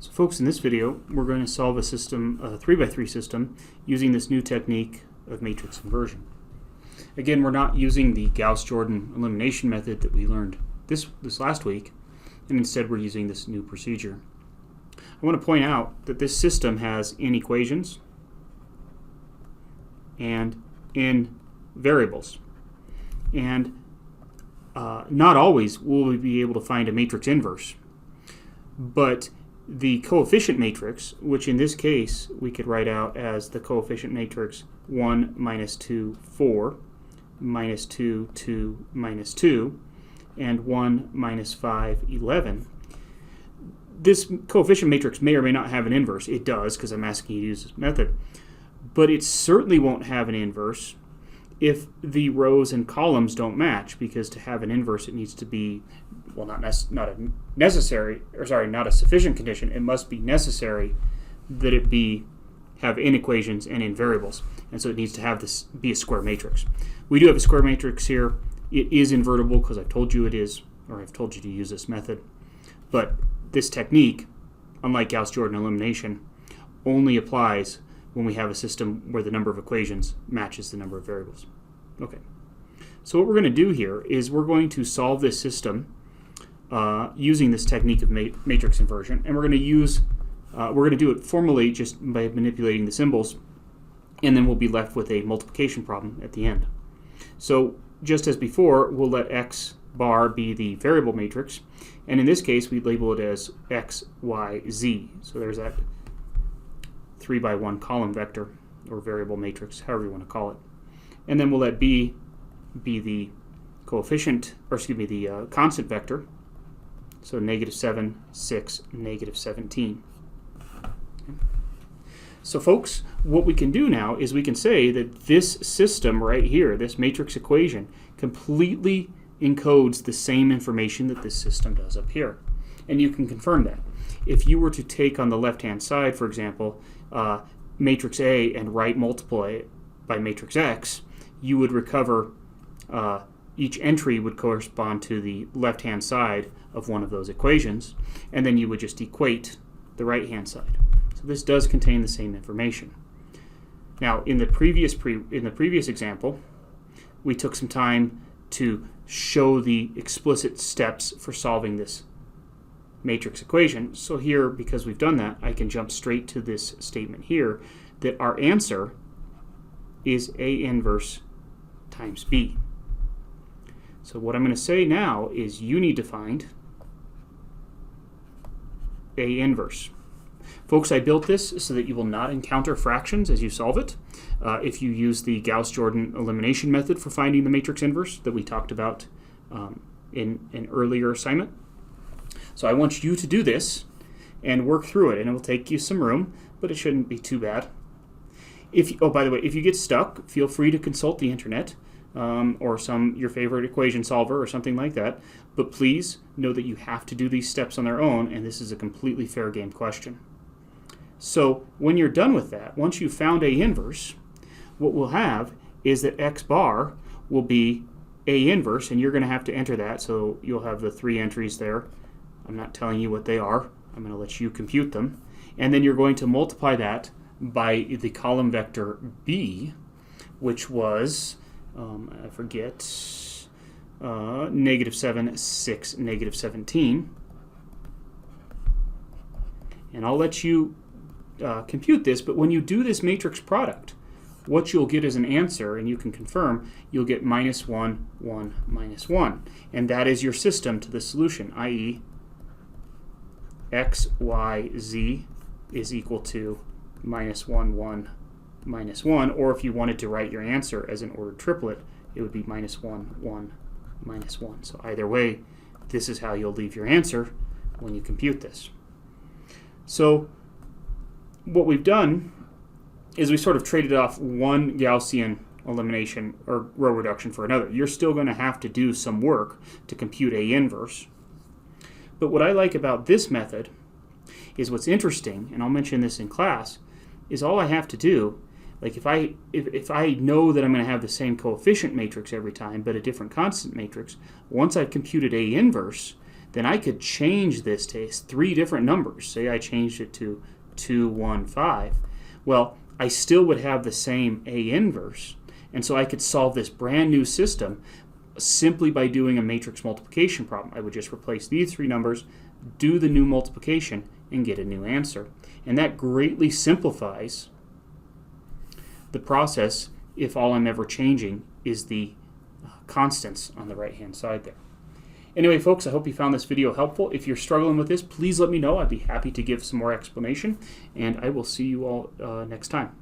So folks, in this video we're going to solve a 3x3 system using this new technique of matrix inversion. Again, we're not using the Gauss-Jordan elimination method that we learned this last week, and instead we're using this new procedure. I want to point out that this system has in equations and in variables. And not always will we be able to find a matrix inverse, but the coefficient matrix, which in this case we could write out as the coefficient matrix 1, minus 2, 4, minus 2, 2, minus 2, and 1, minus 5, 11. This coefficient matrix may or may not have an inverse. It does, because I'm asking you to use this method. But it certainly won't have an inverse if the rows and columns don't match, because to have an inverse it needs to be, well, not a sufficient condition. It must be necessary that it have in equations and in variables, and so it needs to have this be a square matrix. We do have a square matrix here. It is invertible because I've told you it is, or I've told you to use this method. But this technique, unlike Gauss-Jordan elimination, only applies when we have a system where the number of equations matches the number of variables. Okay, so what we're going to do here is we're going to solve this system using this technique of matrix inversion, and we're going to do it formally just by manipulating the symbols, and then we'll be left with a multiplication problem at the end. So just as before, we'll let x bar be the variable matrix, and in this case we label it as x, y, z. So there's that 3 by 1 column vector or variable matrix, however you want to call it. And then we'll let b be the coefficient, or excuse me, the constant vector. So -7, 6, -17. Okay. So folks, what we can do now is we can say that this system right here, this matrix equation, completely encodes the same information that this system does up here. And you can confirm that. If you were to take on the left-hand side, for example, matrix A and multiply it by matrix X, you would recover, each entry would correspond to the left-hand side of one of those equations, and then you would just equate the right-hand side. So this does contain the same information. Now, in the previous example, we took some time to show the explicit steps for solving this matrix equation. So here, because we've done that, I can jump straight to this statement here that our answer is A inverse times B. So what I'm going to say now is you need to find A inverse. Folks, I built this so that you will not encounter fractions as you solve it. If you use the Gauss-Jordan elimination method for finding the matrix inverse that we talked about in an earlier assignment. So I want you to do this and work through it, and it will take you some room, but it shouldn't be too bad. By the way, if you get stuck, feel free to consult the internet or your favorite equation solver or something like that. But please know that you have to do these steps on their own, and this is a completely fair game question. So when you're done with that, once you've found A inverse, what we'll have is that x bar will be A inverse, and you're going to have to enter that. So you'll have the 3 entries there. I'm not telling you what they are. I'm going to let you compute them. And then you're going to multiply that by the column vector B, which was, I forget, -7, 6, -17. And I'll let you compute this, but when you do this matrix product, what you'll get as an answer, and you can confirm, you'll get -1, 1, -1. And that is your system to the solution, i.e. x, y, z is equal to -1, 1, -1, or if you wanted to write your answer as an ordered triplet, it would be -1, 1, -1. So either way, this is how you'll leave your answer when you compute this. So what we've done is we sort of traded off one Gaussian elimination or row reduction for another. You're still going to have to do some work to compute A inverse. But what I like about this method is what's interesting, and I'll mention this in class, is all I have to do, like if I know that I'm going to have the same coefficient matrix every time but a different constant matrix, once I've computed A inverse, then I could change this to 3 different numbers. Say I changed it to 2, 1, 5. Well, I still would have the same A inverse, and so I could solve this brand new system simply by doing a matrix multiplication problem. I would just replace these 3 numbers, do the new multiplication, and get a new answer. And that greatly simplifies the process if all I'm ever changing is the constants on the right-hand side there. Anyway, folks, I hope you found this video helpful. If you're struggling with this, please let me know. I'd be happy to give some more explanation, and I will see you all next time.